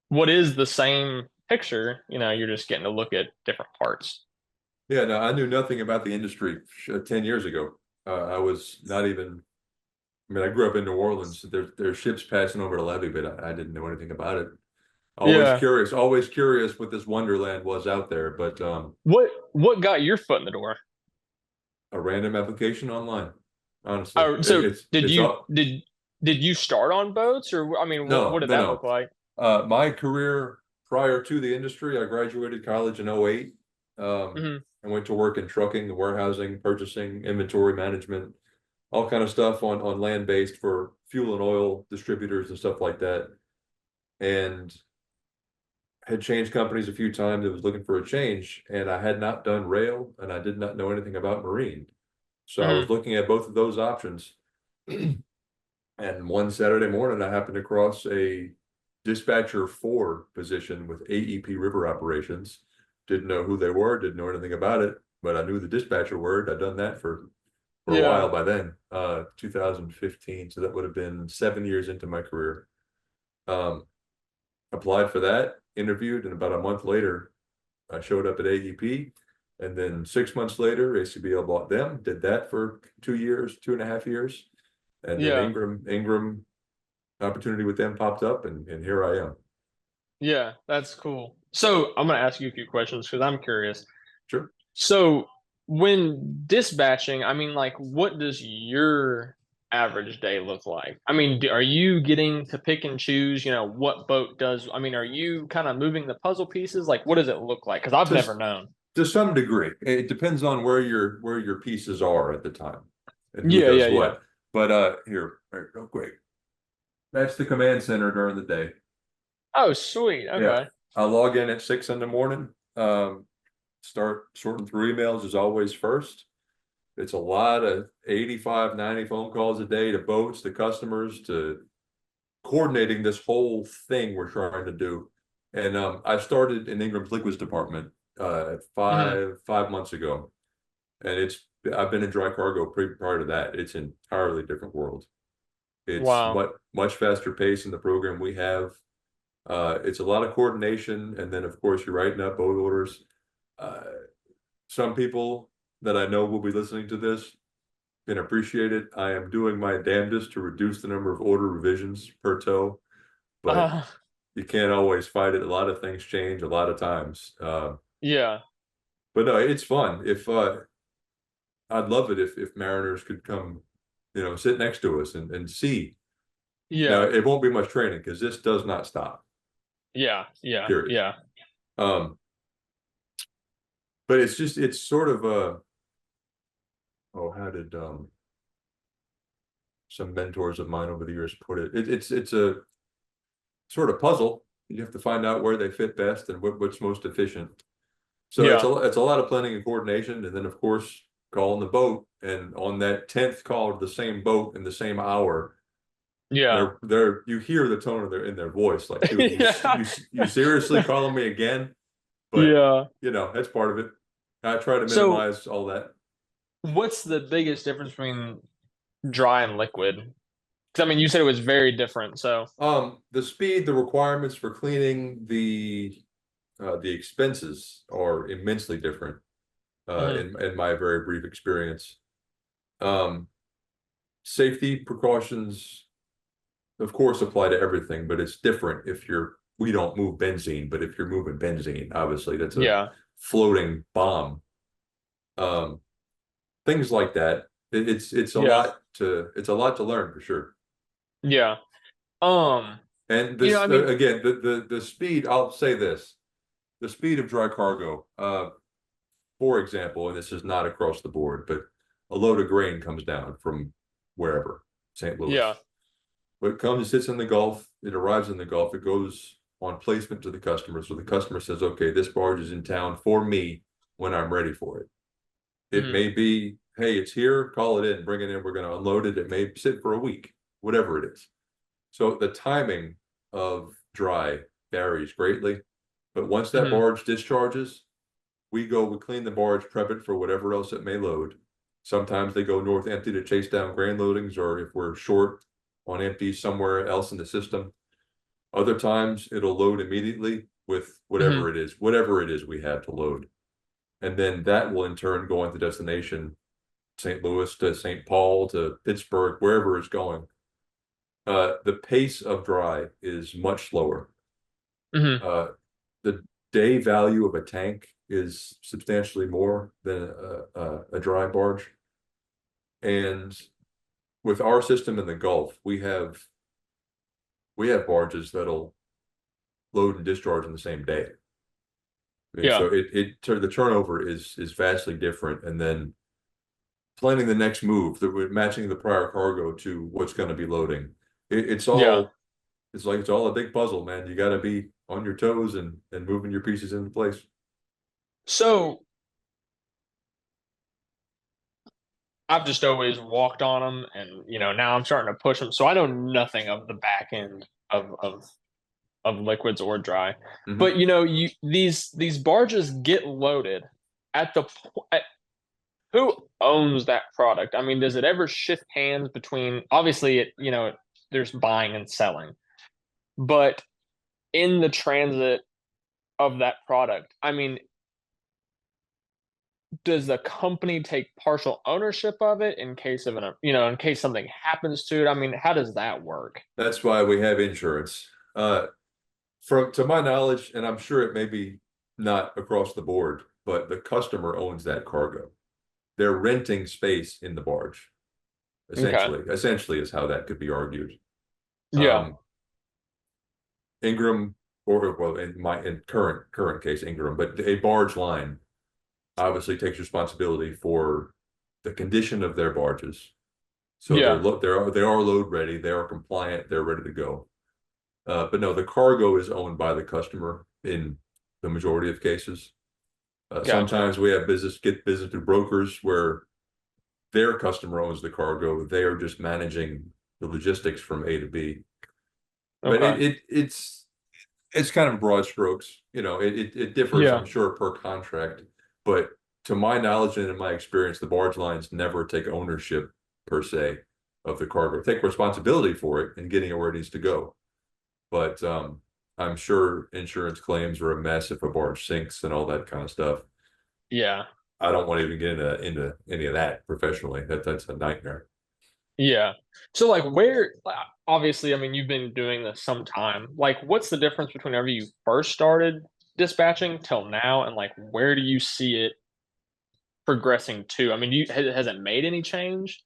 what is the same picture. You're just getting to look at different parts. Yeah, no, I knew nothing about the industry 10 years ago. I was not even, I mean, I grew up in New Orleans. There's ships passing over the levee, but I didn't know anything about it. Yeah. Always curious what this wonderland was out there, but What got your foot in the door? a random application online, honestly. Oh, so It's all, did you start on boats, or I mean, what no, did no, that look no. like? My career prior to the industry, I graduated college in '08. Hmm. I went to work in trucking, warehousing, purchasing, inventory management, all kind of stuff on land based for fuel and oil distributors and stuff like that. And had changed companies a few times. I was looking for a change, and I had not done rail, and I did not know anything about marine. So I was Hmm. looking at both of those options. And one Saturday morning, I happened across a dispatcher 4 position with AEP River Operations. Didn't know who they were, didn't know anything about it, but I knew the dispatcher word. I'd done that for a Yeah. while by then, 2015. So that would have been 7 years into my career. Um, Applied for that, interviewed, and about a month later, I showed up at AEP. And then 6 months later, ACBL bought them, did that for 2 years, 2.5 years. And then Yeah. Ingram opportunity with them popped up, and here I am. Yeah. That's cool. So I'm gonna ask you a few questions because I'm curious. Sure. So when dispatching, I mean, like, what does your average day look like? I mean, are you getting to pick and choose, what boat does, I mean, are you kind of moving the puzzle pieces? Like, what does it look like? Because I've To, never known. to some degree, it depends on where your pieces are at the time and who Yeah, does yeah, yeah. what. But here, real quick. That's the command center during the day. Oh, sweet. Yeah. Okay. I log in at 6 in the morning. Start sorting through emails as always first. It's a lot of 85, 90 phone calls a day to boats, to customers, to coordinating this whole thing we're trying to do. And I started in Ingram's liquids department Hmm. 5 months ago. And I've been in dry cargo prior to that. It's an entirely different world. It's Wow. much faster pace in the program we have. It's a lot of coordination, and then of course you're writing up boat orders. Uh, some people that I know will be listening to this can appreciate it. I am doing my damnedest to reduce the number of order revisions per tow, but Uh, you can't always fight it. A lot of things change a lot of times. yeah. But no, it's fun. If I'd love it if mariners could come, sit next to us and see. Now Yeah. it won't be much training because this does not stop. Yeah. Yeah. Period. Yeah. Um, but it's sort of a how did some mentors of mine over the years put it? It's a sort of puzzle. You have to find out where they fit best and what's most efficient. So Yeah. it's a lot of planning and coordination, and then of course calling the boat. And on that 10th call of the same boat in the same hour, Yeah. they're you hear the tone of their voice, like, dude, Yeah. you seriously calling me again? But Yeah. that's part of it. I try to So minimize all that. what's the biggest difference between dry and liquid? Because I mean, you said it was very different. So, The speed, the requirements for cleaning, the expenses are immensely different. mhm. In my very brief experience. Um, Safety precautions, of course, apply to everything, but it's different if we don't move benzene, but if you're moving benzene, obviously that's a Yeah. floating bomb. Um, Things like that. Yeah. It's a lot to learn for sure. Yeah. Um, And I this mean, again, the speed. I'll say this: the speed of dry cargo. For example, and this is not across the board, but a load of grain comes down from wherever, St. yeah. Louis. But it comes, it sits in the Gulf, it arrives in the Gulf, it goes on placement to the customer. So the customer says, okay, this barge is in town for me when I'm ready for it. It Mhm. may be, hey, it's here, call it in, bring it in, we're going to unload it. It may sit for a week, whatever it is. So the timing of dry varies greatly. But once that Mhm. barge discharges, we clean the barge, prep it for whatever else it may load. Sometimes they go north empty to chase down grain loadings, or if we're short on empty somewhere else in the system. Other times it'll load immediately with Mhm. whatever it is we have to load. And then that will in turn go into destination, St. Louis to St. Paul to Pittsburgh, wherever it's going. The pace of dry is much slower. Mhm. Uh, the day value of a tank is substantially more than a dry barge. And with our system in the Gulf, we have barges that'll load and discharge in the same day. I mean, Yeah. so the turnover is vastly different, and then planning the next move, matching the prior cargo to what's going to be loading. It's Yeah. all it's all a big puzzle, man. You got to be on your toes and moving your pieces into place. So I've just always walked on them, and now I'm starting to push them. So I know nothing of the back end of liquids or dry. Mhm. But these barges get loaded at who owns that product? I mean, does it ever shift hands between, obviously there's buying and selling, but in the transit of that product, I mean, does the company take partial ownership of it in case of in case something happens to it? I mean, how does that work? That's why we have insurance. To my knowledge, and I'm sure it may be not across the board, but the customer owns that cargo. They're renting space in the barge, Okay. essentially. Essentially is how that could be argued. Yeah. Um, Ingram, or well, in current case, Ingram, but a barge line obviously takes responsibility for the condition of their barges. So Yeah. they are load ready, they are compliant, they're ready to go. But no, the cargo is owned by the customer in the majority of cases. Gotcha. Sometimes we have get business through brokers where their customer owns the cargo. They are just managing the logistics from A to B. But Okay. it's kind of broad strokes. It differs, Yeah. I'm sure, per contract. But to my knowledge and in my experience, the barge lines never take ownership per se of the cargo. Take responsibility for it and getting it where it needs to go. But I'm sure insurance claims are a mess if a barge sinks and all that kind of stuff. Yeah. I don't want to even get into any of that professionally. That's a nightmare. Yeah. So like obviously, I mean, you've been doing this some time. Like what's the difference between whenever you first started dispatching till now, and like where do you see it progressing to? I mean, has it made any change?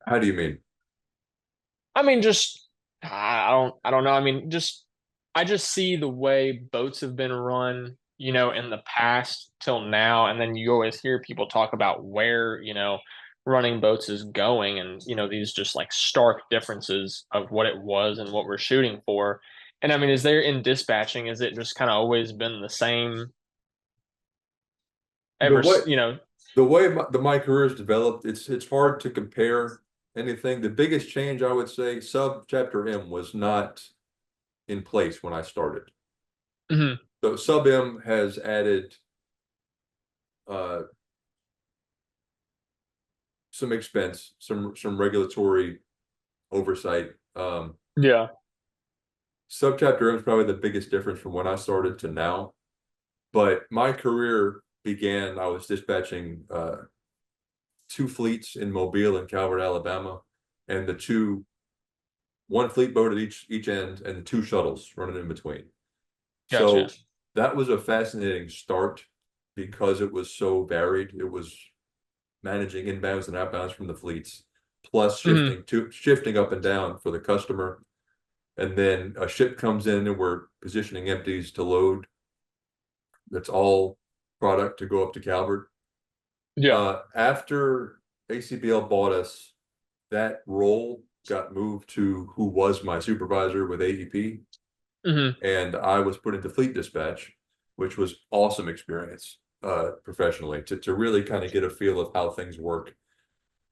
How do you mean? I mean, just I don't know. I mean, I just see the way boats have been run, in the past till now, and then you always hear people talk about where, running boats is going, and these just like stark differences of what it was and what we're shooting for. And I mean, is there in dispatching, is it just kind of always been the same The ever, way you know? my career has developed, it's hard to compare anything. The biggest change I would say, sub chapter M was not in place when I started. Mhm. So sub M has added uh, some expense, some regulatory oversight. Yeah. Sub chapter M is probably the biggest difference from when I started to now. But my career began, I was dispatching two fleets in Mobile and Calvert, Alabama, and one fleet boat at each end and the two shuttles running in between. Gotcha. So that was a fascinating start because it was so varied. It was managing inbounds and outbounds from the fleets, plus Mhm. shifting up and down for the customer. And then a ship comes in and we're positioning empties to load. That's all product to go up to Calvert. Yeah. After ACBL bought us, that role got moved to who was my supervisor with AEP, Mhm. and I was put into fleet dispatch, which was awesome experience professionally to really kind of get a feel of how things work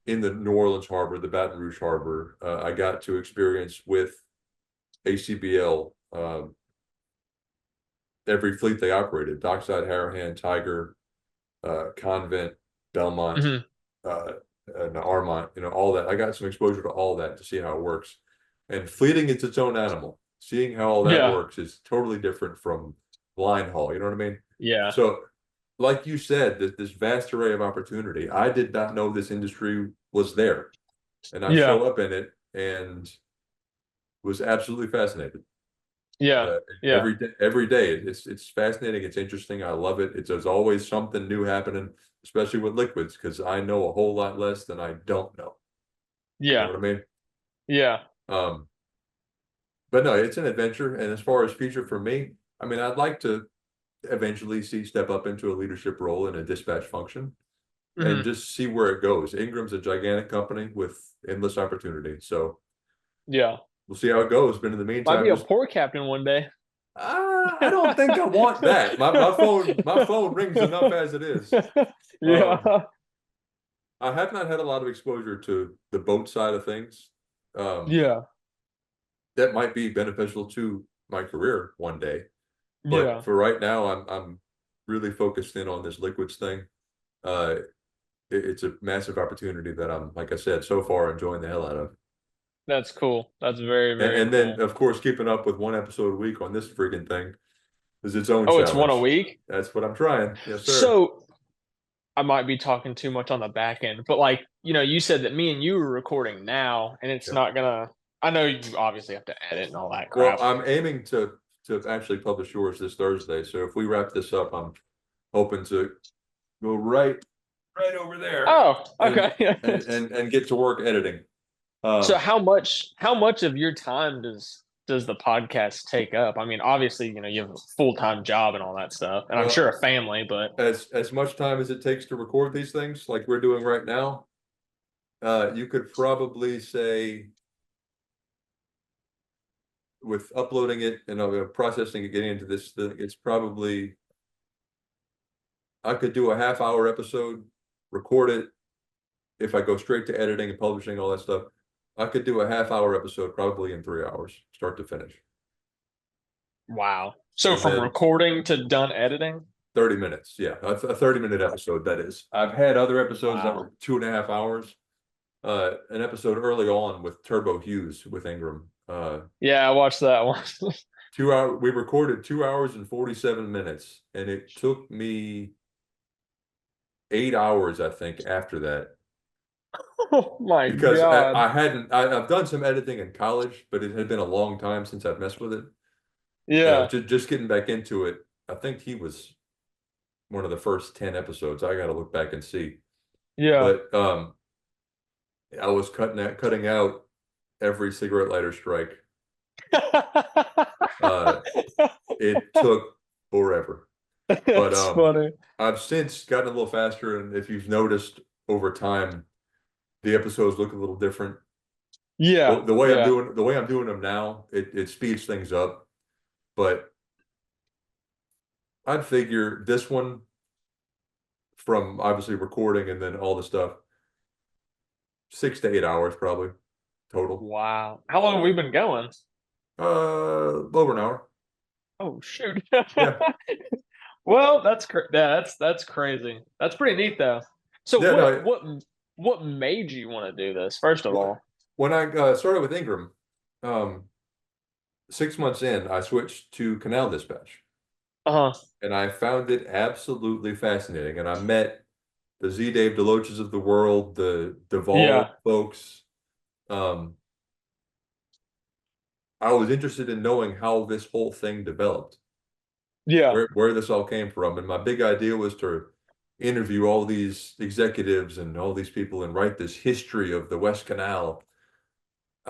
in the New Orleans harbor, the Baton Rouge harbor. I got to experience with ACBL every fleet they operated: Dockside, Harahan, Tiger, Convent, Belmont, Mhm. uh, and Armont, all that. I got some exposure to all that to see how it works. And fleeting is its own animal. Seeing how all that Yeah. works is totally different from line haul. You know what I mean? Yeah. So, like you said, this vast array of opportunity. I did not know this industry was there, and I Yeah. show up in it and was absolutely fascinated. Yeah. Uh, Yeah. every day, it's fascinating. It's interesting. I love it. There's always something new happening, especially with liquids, because I know a whole lot less than I don't know. You know Yeah. what I mean? Yeah. Um, But no, it's an adventure. And as far as future for me, I mean, I'd like to eventually step up into a leadership role in a dispatch function and Hmm. just see where it goes. Ingram's a gigantic company with endless opportunity. So Yeah. we'll see how it goes. But in the Might meantime, be a just port captain one day. I don't think I want that. My phone rings enough as it is. Um, Yeah. I have not had a lot of exposure to the boat side of things. Um, Yeah. that might be beneficial to my career one day. But Yeah. for right now, I'm really focused in on this liquids thing. Uh, it's a massive opportunity that I'm, like I said, so far enjoying the hell out of. That's cool. That's very, And, very and then, cool. of course, keeping up with one episode a week on this freaking thing is its own Oh, it's one a challenge. week? That's what I'm trying. Yes, sir. So I might be talking too much on the back end, but like, you said that me and you are recording now, and it's Yep. not gonna. I know you obviously have to edit and all that Well, crap. I'm aiming to actually publish yours this Thursday. So if we wrap this up, I'm hoping to go right over there Oh, and okay. and get to work editing. So Um, how much of your time does the podcast take up? I mean, obviously, you have a full-time job and all that stuff, and I'm well, sure a family, but as much time as it takes to record these things, like we're doing right now, you could probably say with uploading it and processing it, getting into this thing, it's probably I could do a half-hour episode, record it. If I go straight to editing and publishing all that stuff, I could do a half-hour episode probably in 3 hours, start to finish, wow. So and from then recording to done editing? 30 minutes. Yeah, a 30-minute episode, that is. I've had other episodes that Wow. were 2.5 hours. An episode early on with Turbo Hughes with Ingram. Yeah, I watched that one. 2 hour. We recorded 2 hours and 47 minutes, and it took me 8 hours, I think, after that Oh my because God. I hadn't. I've done some editing in college, but it had been a long time since I've messed with it, and I was Yeah. just getting back into it. I think he was one of the first 10 episodes. I got to look back and see, Yeah. but I was cutting out every cigarette lighter strike. Uh, it took forever, but It's funny. I've since gotten a little faster, and if you've noticed over time, the episodes look a little different. Yeah. The way Yeah. I'm doing them now, it speeds things up. But I'd figure this one, from obviously recording and then all the stuff, 6 to 8 hours probably total. Wow. How long have we been going? Over an hour. Oh shoot. Yeah, Well, that's crazy. That's pretty neat though. So yeah. what made you want to do this, first of all? When I started with Ingram, um, 6 months in, I switched to Canal Dispatch, Uh-huh. and I found it absolutely fascinating. And I met the Z Dave Deloaches of the world, the Duvall Yeah. folks. Um, I was interested in knowing how this whole thing developed, Yeah. where this all came from. And my big idea was to interview all these executives and all these people and write this history of the West Canal.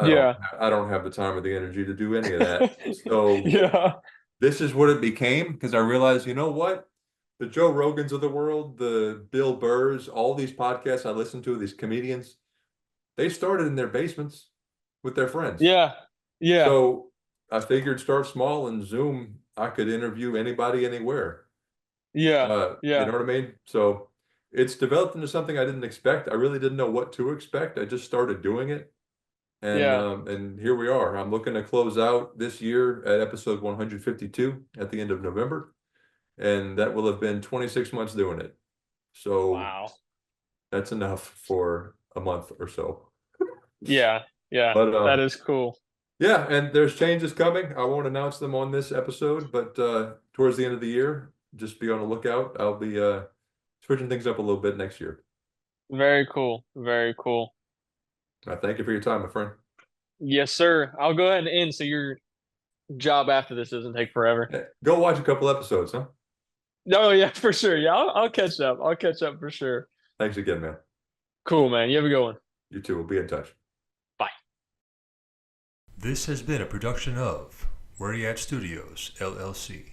Yeah. I don't have the time or the energy to do any of that. So Yeah. this is what it became because I realized, you know what? The Joe Rogans of the world, the Bill Burrs, all these podcasts I listen to, these comedians, they started in their basements with their friends. Yeah. Yeah. So I figured start small and Zoom, I could interview anybody anywhere. Yeah. You know Yeah. what I mean? So it's developed into something I didn't expect. I really didn't know what to expect. I just started doing it. Yeah. And here we are. I'm looking to close out this year at episode 152 at the end of November. And that will have been 26 months doing it. So Wow. that's enough for a month or so. Yeah. Yeah. But That is cool. yeah, and there's changes coming. I won't announce them on this episode, but towards the end of the year, just be on the lookout. I'll be switching things up a little bit next year. Very cool. Very cool. I thank you for your time, my friend. Yes, sir. I'll go ahead and end so your job after this doesn't take forever. Go watch a couple episodes, huh? No, yeah, for sure. Yeah, I'll catch up. I'll catch up for sure. Thanks again, man. Cool, man. You have a good one. You too. We'll be in touch. Bye. This has been a production of Where You At Studios, LLC.